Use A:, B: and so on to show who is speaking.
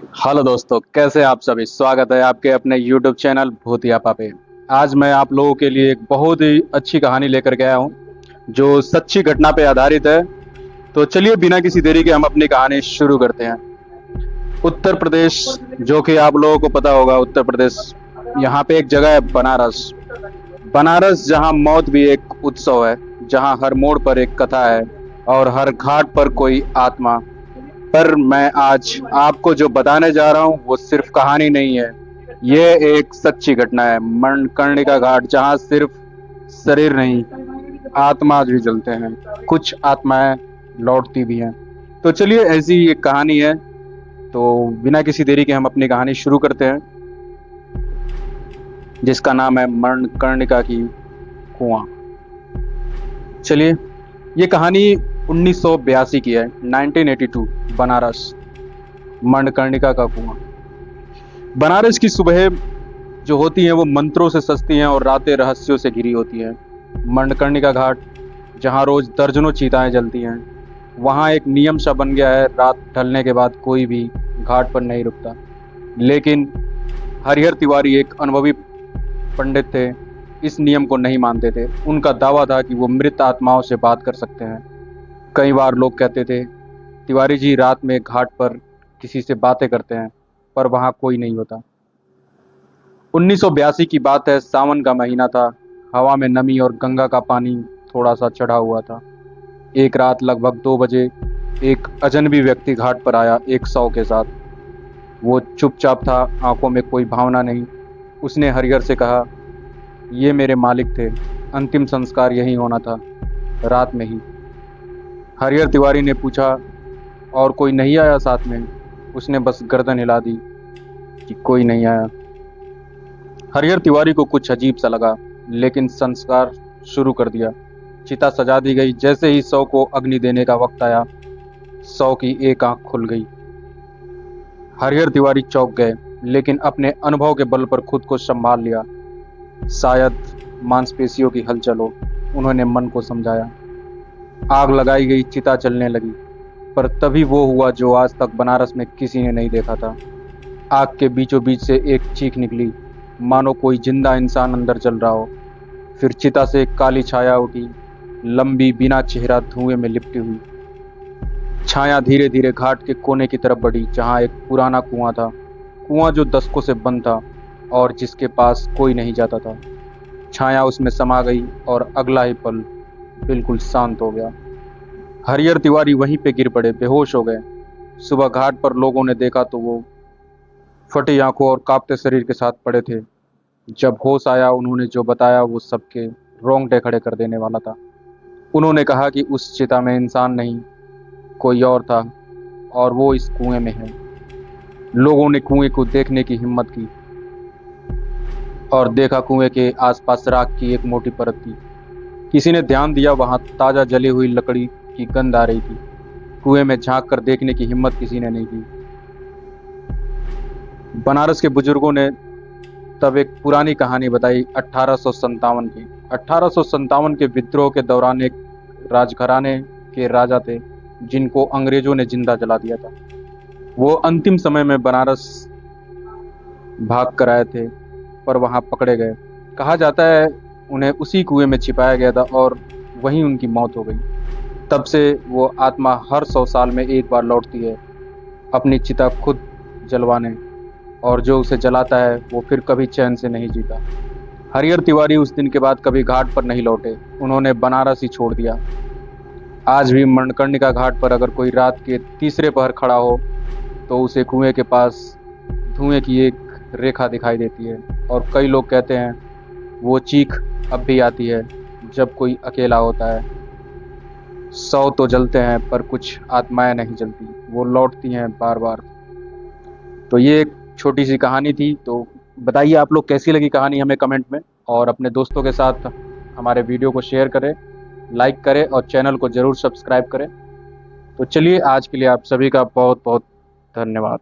A: Hello दोस्तों, कैसे आप सभी। स्वागत है आपके अपने YouTube चैनल भूतियापा पे। आज मैं आप लोगों के लिए एक बहुत ही अच्छी कहानी लेकर के आया हूँ जो सच्ची घटना पे आधारित है। तो चलिए बिना किसी देरी के हम अपनी कहानी शुरू करते हैं। उत्तर प्रदेश, जो कि आप लोगों को पता होगा, उत्तर प्रदेश यहाँ पे एक जगह है बनारस। बनारस जहाँ मौत भी एक उत्सव है, जहाँ हर मोड़ पर एक कथा है और हर घाट पर कोई आत्मा। पर मैं आज आपको जो बताने जा रहा हूँ वो सिर्फ कहानी नहीं है, ये एक सच्ची घटना है। मणिकर्णिका घाट, जहाँ सिर्फ शरीर नहीं, आत्मा भी जलते हैं। कुछ आत्माएं लौटती भी हैं। तो चलिए, ऐसी ही एक कहानी है। तो बिना किसी देरी के हम अपनी कहानी शुरू करते हैं, जिसका नाम है मणिकर्णिका की कुआं। चलिए, ये कहानी 1982 की है, 1982, बनारस। मणिकर्णिका का कुआं। बनारस की सुबह जो होती हैं वो मंत्रों से सजती हैं और रातें रहस्यों से घिरी होती हैं। मणिकर्णिका घाट, जहाँ रोज दर्जनों चिताएं जलती हैं, वहाँ एक नियम सा बन गया है, रात ढलने के बाद कोई भी घाट पर नहीं रुकता। लेकिन हरिहर तिवारी एक अनुभवी पंडित थे, इस नियम को नहीं मानते थे। उनका दावा था कि वो मृत आत्माओं से बात कर सकते हैं। कई बार लोग कहते थे, तिवारी जी रात में घाट पर किसी से बातें करते हैं, पर वहां कोई नहीं होता। 1982 की बात है, सावन का महीना था। हवा में नमी और गंगा का पानी थोड़ा सा चढ़ा हुआ था। एक रात लगभग 2 बजे एक अजनबी व्यक्ति घाट पर आया, एक शव के साथ। वो चुपचाप था, आंखों में कोई भावना नहीं। उसने हरिहर से कहा, ये मेरे मालिक थे, अंतिम संस्कार यहीं होना था, रात में ही। हरिहर तिवारी ने पूछा, और कोई नहीं आया साथ में? उसने बस गर्दन हिला दी कि कोई नहीं आया। हरिहर तिवारी को कुछ अजीब सा लगा, लेकिन संस्कार शुरू कर दिया। चिता सजा दी गई। जैसे ही शव को अग्नि देने का वक्त आया, शव की एक आंख खुल गई। हरिहर तिवारी चौंक गए, लेकिन अपने अनुभव के बल पर खुद को संभाल लिया। शायद मांसपेशियों की हलचल हो, उन्होंने मन को समझाया। आग लगाई गई, चिता चलने लगी। पर तभी वो हुआ जो आज तक बनारस में किसी ने नहीं देखा था। आग के बीचों बीच से एक चीख निकली, मानो कोई जिंदा इंसान अंदर जल रहा हो। फिर चिता से एक काली छाया उठी, लंबी, बिना चेहरा, धुएं में लिपटी हुई। छाया धीरे धीरे घाट के कोने की तरफ बढ़ी, जहां एक पुराना कुआं था। कुआं जो दशकों से बंद था और जिसके पास कोई नहीं जाता था। छाया उसमें समा गई और अगला ही पल बिल्कुल शांत हो गया। हरिहर तिवारी वहीं पे गिर पड़े, बेहोश हो गए। सुबह घाट पर लोगों ने देखा तो वो फटी आंखों और कांपते शरीर के साथ पड़े थे। जब होश आया, उन्होंने जो बताया वो सबके रोंगटे खड़े कर देने वाला था। उन्होंने कहा कि उस चिता में इंसान नहीं, कोई और था, और वो इस कुएं में है। लोगों ने कुएं को देखने की हिम्मत की और देखा, कुएं के आसपास राख की एक मोटी परत थी। किसी ने ध्यान दिया, वहां ताजा जली हुई लकड़ी की गंध आ रही थी। कुएं में झांक कर देखने की हिम्मत किसी ने नहीं की। बनारस के बुजुर्गों ने तब एक पुरानी कहानी बताई, 1857 की। 1857 के विद्रोह के दौरान एक राजघराने के राजा थे, जिनको अंग्रेजों ने जिंदा जला दिया था। वो अंतिम समय में बनारस भाग कर आए थे, पर वहां पकड़े गए। कहा जाता है उन्हें उसी कुएं में छिपाया गया था और वहीं उनकी मौत हो गई। तब से वो आत्मा हर 100 साल में एक बार लौटती है, अपनी चिता खुद जलवाने, और जो उसे जलाता है वो फिर कभी चैन से नहीं जीता। हरिहर तिवारी उस दिन के बाद कभी घाट पर नहीं लौटे, उन्होंने बनारस ही छोड़ दिया। आज भी मणिकर्णिका घाट पर अगर कोई रात के तीसरे पहर खड़ा हो तो उसे कुएं के पास धुएं की एक रेखा दिखाई देती है। और कई लोग कहते हैं वो चीख अब भी आती है जब कोई अकेला होता है। 100 तो जलते हैं, पर कुछ आत्माएं नहीं जलती, वो लौटती हैं बार बार। तो ये एक छोटी सी कहानी थी। तो बताइए आप लोग कैसी लगी कहानी, हमें कमेंट में। और अपने दोस्तों के साथ हमारे वीडियो को शेयर करें, लाइक करें और चैनल को ज़रूर सब्सक्राइब करें। तो चलिए, आज के लिए आप सभी का बहुत बहुत धन्यवाद।